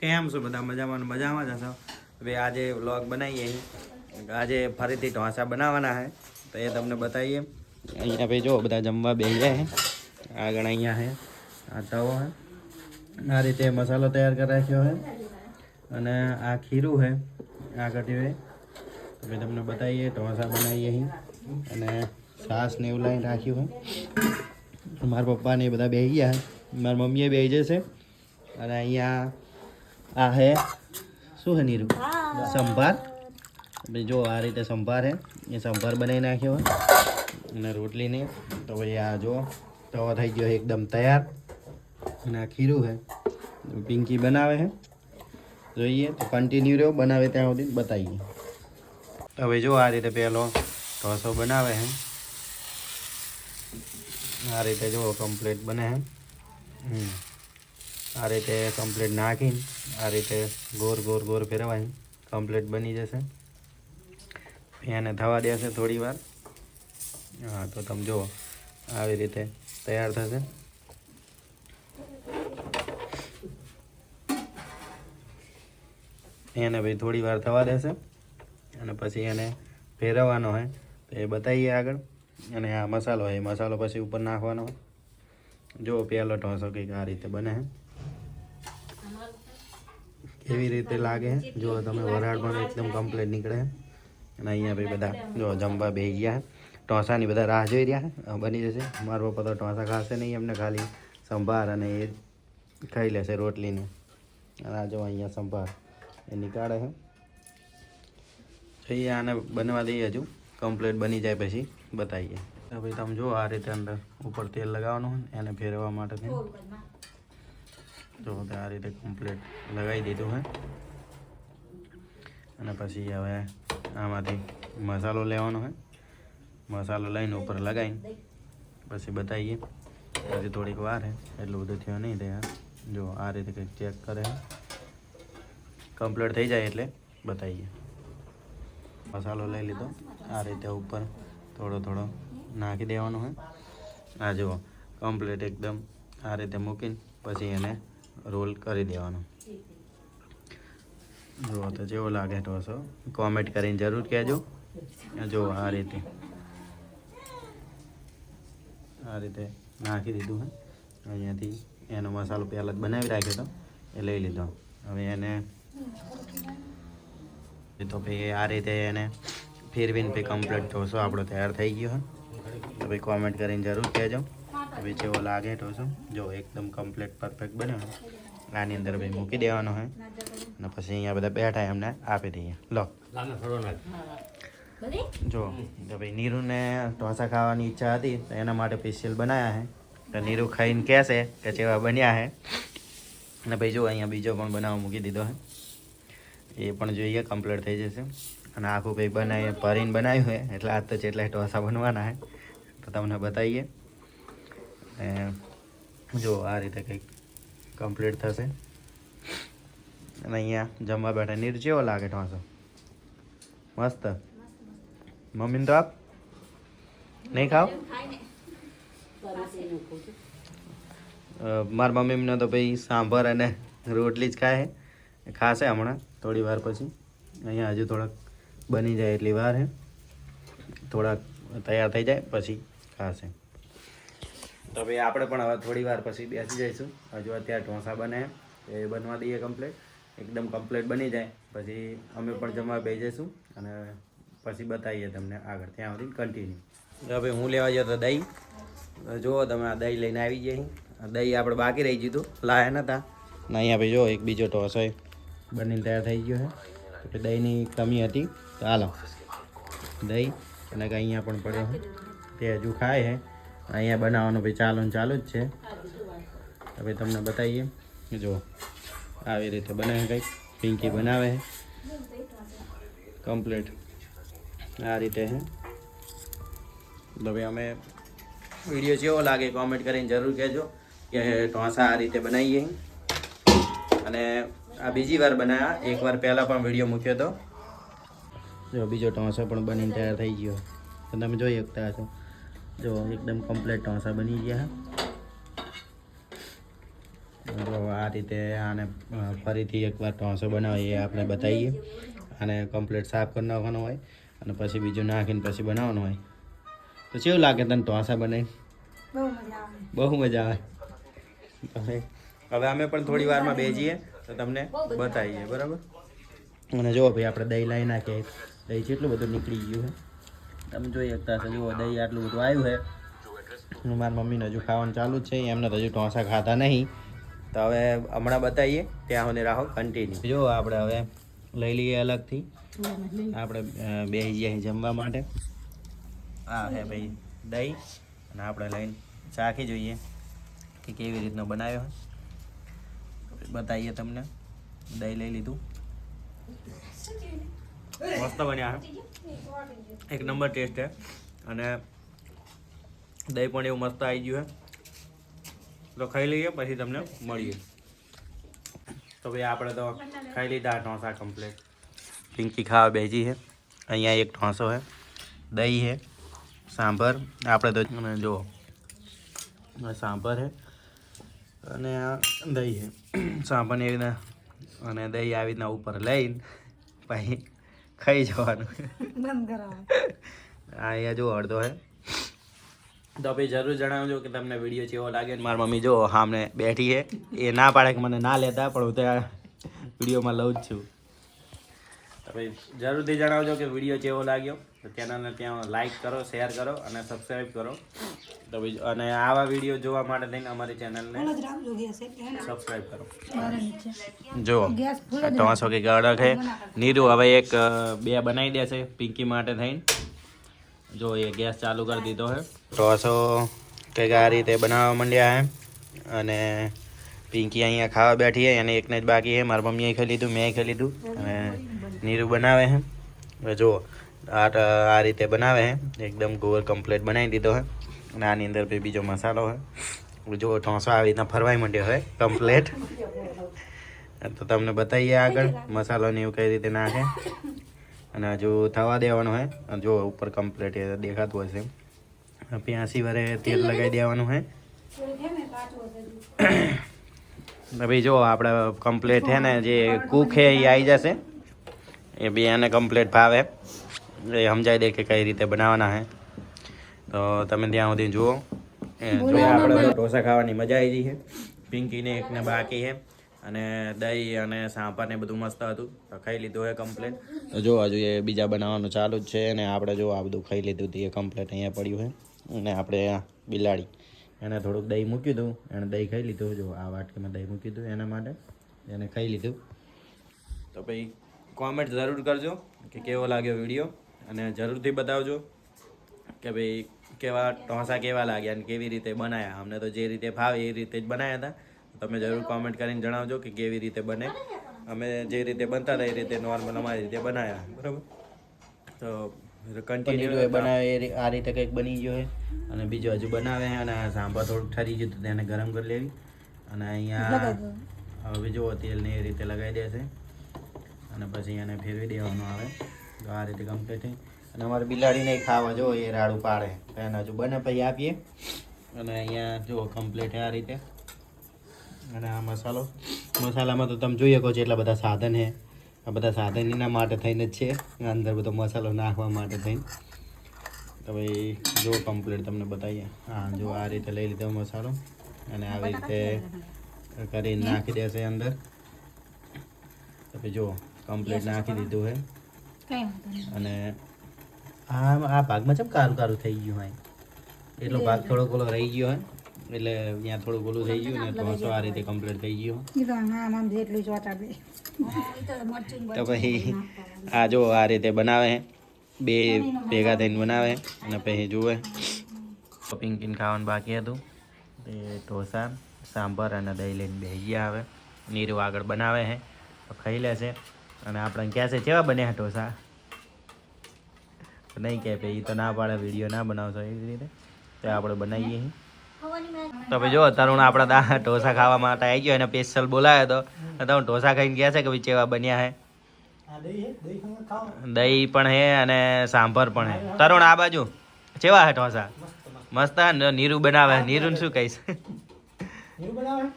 કેમ છો બધા? મજામાં મજામાં જ હશો. હવે આજે વ્લોગ બનાવીએ. આજે ફરીથી ઢોસા બનાવવાના છે તો એ તમને બતાવીએ. અહીંયા ભાઈ જો બધા જમવા બેસી જાય છે. આગળ અહીંયા છે આ તવો છે. આ રીતે મસાલો તૈયાર કરી રાખ્યો છે અને આ ખીરું છે આગળથી ભાઈ તો ભાઈ તમને બતાવીએ. ઢોસા બનાવીએ અહીં અને છાશ ને એવું લાવીને રાખ્યું છે. મારા પપ્પા ને એ બધા બેસી ગયા છે. મારી મમ્મીએ બેસી જશે. અને અહીંયા આ હે શું છે નીરું? સંભાર. ભાઈ જો આ રીતે સંભાર છે એ સંભાર બનાવી નાખ્યો હોય અને રોટલીને તો ભાઈ આ જો તવો થઈ ગયો એકદમ તૈયાર. અને આ ખીરું છે પિંકી બનાવે છે. જોઈએ તો કન્ટિન્યુ રહ્યો, બનાવે ત્યાં સુધી બતાવીએ. તો હવે જો આ રીતે પહેલો ઢોસો બનાવે છે. આ રીતે જો કમ્પ્લીટ બને છે. આ રીતે કમ્પ્લીટ નાખીને આ રીતે ગોર ગોર ગોર ફેરવાય કમ્પ્લીટ બની જશે. એને થવા દેશે થોડી વાર. હા તો તમે જુઓ આવી રીતે તૈયાર થશે. એને ભાઈ થોડી વાર થવા દેશે અને પછી એને ફેરવવાનો હોય તો એ બતાવીએ આગળ. અને આ મસાલો હોય, મસાલો પછી ઉપર નાખવાનો હોય. જો પહેલો ઢોસો કંઈક આ રીતે બને છે. કેવી રીતે લાગે જો તમે વરાળ પણ એકદમ કમ્પ્લીટ નીકળે. અને અહીંયા ભાઈ બધા જો જમવા બેસી ગયા. ઢોસાની બધા રાહ જોઈ રહ્યા. બની જશે. મારા પપ્પા તો ઢોસા ખાશે નહીં, એમને ખાલી સંભાર અને એ ખાઈ લેશે રોટલીને. અને આ જો અહીંયા સંભાર એ નીકાળે છે. જોઈએ આને બનવા દઈએ, હજુ કમ્પ્લીટ બની જાય પછી બતાવીએ. તો ભાઈ તમે જો આ રીતે અંદર ઉપર તેલ લગાવવાનું હોય એને ફેરવવા માટે જો આ રીતે કમ્પ્લીટ લગાવી દીધું હોય. અને પછી હવે આમાંથી મસાલો લેવાનો હોય. મસાલો લઈને ઉપર લગાવીને પછી બતાવીએ. પછી થોડીક વાર છે એટલું બધું થયો નહીં તૈયાર. જો આ રીતે કંઈક ચેક કરે કમ્પ્લીટ થઈ જાય એટલે બતાવીએ. મસાલો લઈ લીધો. આ રીતે ઉપર થોડો થોડો નાખી દેવાનો હોય. આ જુઓ કમ્પ્લીટ એકદમ આ રીતે મૂકીને પછી એને રોલ કરી દેવાનો. જુઓ તો જેવો લાગે ઢોસો કોમેન્ટ કરીને જરૂર કહેજો. જુઓ આ રીતે નાખી દીધું હોય. અહીંયાથી એનો મસાલો પહેલાં જ બનાવી રાખ્યો હતો એ લઈ લીધો. હવે એને તો ભાઈ આ રીતે એને ફેરવીને ભાઈ કમ્પ્લીટ ઢોસો આપણો તૈયાર થઈ ગયો હોય. તો ભાઈ કોમેન્ટ કરીને જરૂર કહેજો ભાઈ જેવો લાગે ઢોસો. જો એકદમ કમ્પ્લીટ પરફેક્ટ બન્યો. આની અંદર ભાઈ મૂકી દેવાનો હોય અને પછી અહીંયા બધા બેઠા એમને આપી દઈએ. લો જો તો ભાઈ નીરુને ઢોસા ખાવાની ઈચ્છા હતી તો એના માટે સ્પેશિયલ બનાવ્યા છે. તો નીરુ ખાઈને કહેશે કે જેવા બન્યા છે. અને ભાઈ જો અહીંયા બીજો પણ બનાવવા મૂકી દીધો છે. એ પણ જોઈએ કમ્પ્લીટ થઈ જશે. અને આખું કંઈક બનાવી ભરીને બનાવ્યું હોય એટલે આજ તો જેટલા ઢોસા બનવાના છે તો તમને બતાવીએ. જો આ રીતે કંઈક કમ્પ્લીટ થશે. અને અહીંયા જમવા બેઠા. નીર જેવો લાગે ઢોસો? મસ્ત. મમ્મીને તો આપ નહીં ખાવ? મારા મમ્મીને તો ભાઈ સાંભર અને રોટલી જ ખાય. ખાશે હમણાં થોડી વાર પછી. અહીંયા હજુ થોડાક બની જાય એટલી વાર છે. થોડાક તૈયાર થઈ જાય પછી ખાશે. તો ભાઈ આપણે પણ હવે થોડી વાર પછી બેસી જઈશું. હજુ અત્યારે ઢોસા બને એ બનવા દઈએ કમ્પ્લીટ. એકદમ કમ્પ્લીટ બની જાય પછી અમે પણ જમવા બેસી જઈશું અને પછી બતાવીએ તમને આગળ. ત્યાં સુધી કન્ટિન્યુ. તો ભાઈ હું લેવા ગયો તો દહીં. જુઓ તમે આ દહીં લઈને આવી જાય. દહીં આપણે બાકી રહી ગયું હતું, લાયા નહોતા. ને અહીંયા ભાઈ જો એક બીજો ઢોસો બનીને તૈયાર થઈ ગયો છે. દહીંની કમી હતી તો હાલો દહીં અને અહીંયા પણ પડ્યો છે તે હજુ ખાય છે. અહીંયા બનાવવાનું ભાઈ ચાલુ જ છે. હવે તમને બતાવીએ. જો આવી રીતે બનાવે કંઈક પિંકી બનાવે છે કમ્પ્લીટ આ રીતે છે. તો ભાઈ અમે વિડીયો કેવો લાગે કોમેન્ટ કરીને જરૂર કહેજો કે ઢોસા આ રીતે બનાવીએ. અને આ બીજી વાર બનાવ્યા. એકવાર પહેલાં પણ વિડીયો મૂક્યો હતો. જો બીજો ઢોસો પણ બનીને તૈયાર થઈ ગયો તો તમે જોઈ શકતા હશો. જો એકદમ કમ્પ્લીટ ઢોસા બની ગયા. જો આ રીતે આને ફરીથી એકવાર ઢોસો બનાવીએ એ આપણે બતાવીએ. અને કમ્પ્લીટ સાફ કરી નાખવાનો હોય અને પછી બીજું નાખીને પછી બનાવવાનું હોય. તો કેવું લાગે તને ઢોસા બનાવી? બહુ મજા આવે. હવે અમે પણ થોડી વારમાં બેસીએ તો તમને બતાવીએ, બરાબર? અને જુઓ ભાઈ આપણે દહીં લાવી નાખીએ. દહીં કેટલું બધું નીકળી ગયું છે તમે જોઈ શકતા હશો. જુઓ દહીં આટલું બધું આવ્યું છે. મારી મમ્મીને હજુ ખાવાનું ચાલુ જ છે, એમને તો હજુ ઢોસા ખાતા નહીં. તો હવે હમણાં બતાવીએ, ત્યાં સુધી રાહો કન્ટિન્યુ. જો આપણે હવે લઈ લઈએ અલગથી. આપણે બેસી જઈએ જમવા માટે. હા હે ભાઈ દહીં, અને આપણે લઈને ચાખી જોઈએ કે કેવી રીતનો બનાવ્યો હોય. બતાવીએ તમને. દહીં લઈ લીધું, મસ્ત બન્યા છે, એક નંબર ટેસ્ટ છે. અને દહીં પણ એવું મસ્ત આવી ગયું છે. તો ખાઈ લઈએ પછી તમને મળીએ. તો ભાઈ આપણે તો ખાઈ લીધા ઢોસા કમ્પ્લીટ. પિંકી ખાવા બેસી છે. અહીંયા એક ઢોસો છે, દહીં છે, સાંભર. આપણે તો જુઓ સાંભર છે અને આ દહીં છે. સાંભરની એવી રીતના અને દહીં આવી રીતના ઉપર લઈને પછી ખાઈ જવાનું. અહીંયા જો અડધો છે. તો ભાઈ જરૂર જણાવજો કે તમને વિડીયો કેવો લાગે. મારી મમ્મી જો સામે બેઠી છે, એ ના પાડે કે મને ના લેતા, પણ હું તો વિડીયોમાં લઉં જ છું. તો ભાઈ જરૂરથી જણાવજો કે વિડીયો કેવો લાગ્યો. તો ચેનલને ત્યાં લાઈક કરો, શેર કરો અને સબસ્ક્રાઈબ કરો. તો ભાઈ અને આવા વિડીયો જોવા માટે થઈને અમારી ચેનલને સબસ્ક્રાઈબ કરો. જો ઢોસો કે ગળક છે. નીરુ હવે એક બે બનાવી દેશે પિંકી માટે થઈને. જો એ ગેસ ચાલુ કરી દીધો છે. ઢોસો કંઈક આ રીતે બનાવવા માંડ્યા છે. અને પિંકી અહીંયા ખાવા બેઠી છે, એને એકને જ બાકી છે. મારી મમ્મીએ ખાઈ લીધું, મેં ખાઈ લીધું અને નીરુ બનાવે છે. હવે જુઓ આ રીતે બનાવે છે, એકદમ ગોળ કમ્પ્લીટ બનાવી દીધો છે. અને આની અંદર ભાઈ બીજો મસાલો છે. જુઓ ઢોસો આવી રીતના ફરવાઈ માંડ્યો હોય કમ્પ્લીટ. તો તમને બતાવીએ આગળ મસાલો ને એવું કઈ રીતે નાખે. અને હજુ થવા દેવાનું હોય. જો ઉપર કમ્પ્લીટ દેખાતું હશે. 85 વારે તેલ લગાવી દેવાનું હોય. ભાઈ જો આપણે કમ્પ્લીટ છે ને જે કૂક છે એ આવી જશે. એ બી એને કમ્પ્લીટ ભાવે, એ સમજાવી દે કે કઈ રીતે બનાવવાના છે. તો તમે ત્યાં સુધી જુઓ. આપણે ઢોસા ખાવાની મજા આવી ગઈ છે. પિંકીને એકને બાકી છે. અને દહીં અને સાંભર ને બધું મસ્ત હતું, તો ખાઈ લીધું હોય કમ્પ્લીટ. તો જો હજુ એ બીજા બનાવવાનું ચાલુ જ છે. અને આપણે જો આ બધું ખાઈ લીધું હતું એ કમ્પ્લીટ અહીંયા પડ્યું છે. અને આપણે બિલાડી એને થોડુંક દહીં મૂક્યું હતું, એને દહીં ખાઈ લીધું. જો આ વાટકીમાં દહીં મૂક્યું હતું એના માટે, એને ખાઈ લીધું. તો ભાઈ કોમેન્ટ જરૂર કરજો કે કેવો લાગ્યો વિડીયો. અને જરૂરથી બતાવજો કે ભાઈ કેવા ઢોસા કેવા લાગ્યા અને કેવી રીતે બનાવ્યા. અમને તો જે રીતે ભાવે એ રીતે જ બનાવ્યા હતા. તમે જરૂર કોમેન્ટ કરીને જણાવજો કે કેવી રીતે બને. અમે જે રીતે બનતા હતા એ રીતે નોર્મલ અમારી રીતે બનાવ્યા, બરાબર? તો કન્ટિન્યુ બનાવે આ રીતે કંઈક બની ગયો છે. અને બીજું હજુ બનાવે છે. અને સાંભર થોડુંક ઠરી ગયું તો તેને ગરમ કરી લેવી. અને અહીંયા હવે જુઓ તેલને એ રીતે લગાવી દેશે. અને પછી એને ફેરવી દેવાનું આવે. તો આ રીતે કમ્પ્લીટ થઈ. અને અમારે બિલાડીને ખાવા જો એ રાડું પાડે. એને હજુ બને પછી આપીએ. અને અહીંયા જુઓ કમ્પ્લીટ આ રીતે. અને આ મસાલામાં તો તમે જોઈ શકો છો એટલા બધા સાધન છે. આ બધા સાધન એના માટે થઈને જ છે, અંદર બધો મસાલો નાખવા માટે થઈને. તો ભાઈ જો કમ્પ્લીટ તમને બતાવીએ. હા જો આ રીતે લઈ લીધો મસાલો અને આવી રીતે કરીને નાખી દેશે અંદર. તો ભાઈ જો કમ્પ્લીટ નાખી દીધું છે. અને આ ભાગમાં ચમ કારું કારું થઈ ગયું હોય, એટલો ભાગ થોડો ઓલો રહી ગયો હોય એટલે ત્યાં થોડું ઓલું થઈ ગયું ને ઢોસો આ રીતે કમ્પ્લીટ થઈ ગયું. તો પછી આ જો આ રીતે બનાવે, બે ભેગા થઈને બનાવે. અને પછી જુએ પિંકીને ખાવાનું બાકી હતું તે ઢોસા સાંભર અને દહીં લઈને બેસી ગયા. આવે નીરુ આગળ બનાવે છે તો ખાઈ લેશે. અને આપણે કહે છે કેવા બન્યા ઢોસા, નહીં કે ભાઈ તો ના પાડે વિડીયો ના બનાવશો એવી રીતે. તો આપણે બનાવીએ. તો ભાઈ જો તરુણ આપણા ઢોસા ખાવા માટે આવી ગયો, એને સ્પેશિયલ બોલાવ્યો તો તમે ઢોસા ખાઈને ગયા છે કે ભાઈ કેવા બન્યા છે? દહીં પણ હે અને સાંભર પણ હે. તરુણ આ બાજુ કેવા હે ઢોસા? મસ્ત. નીરુ બનાવે. નીરુને શું કહીશ?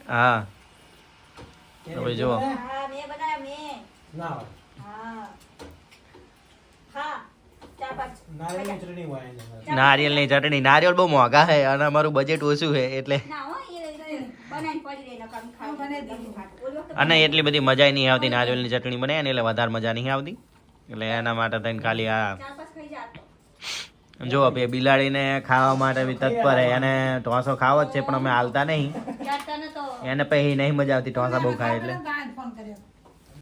હા હવે જો હા મેં બનાવ્યા મેં. ના હા હા 4-5 નારિયેળની ચટણી હોય એની અંદર. નારિયેળની ચટણી નારિયેળ બહુ મોંઘા છે અને અમારું બજેટ ઓછું છે એટલે ના હો એ બનાવીને પડી રહે નકર ખાવ અને એટલી બધી મજા નહીં આવતી નારિયેળની ચટણી બને ને એટલે વધારે મજા નહીં આવતી એટલે એના માટે થઈને ખાલી આ 4-5 ખાઈ જાતો. જો બે બિલાડીને ખાવા માટે બી તત્પર હે એને ઢોસો ખાવો જ છે પણ અમે હાલતા નહીં જાતને તો એને પછી નહીં મજા આવતી ઢોસા બહુ ખાય એટલે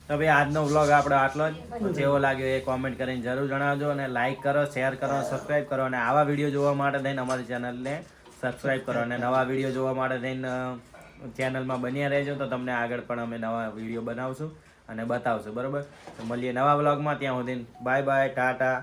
તો ભાઈ આજનો વ્લોગ આપણો આટલો જ જેવો લાગ્યો એ કોમેન્ટ કરીને જરૂર જણાવજો અને લાઈક કરો શેર કરો સબસ્ક્રાઈબ કરો અને આવા વિડીયો જોવા માટે થઈને અમારી ચેનલને સબસ્ક્રાઈબ કરો અને નવા વિડીયો જોવા માટે થઈને ચેનલમાં બન્યા રહેજો તો તમને આગળ પણ અમે નવા વિડીયો બનાવશું અને બતાવશું બરોબર તો મળીએ નવા વ્લોગમાં ત્યાં સુધી બાય બાય ટાટા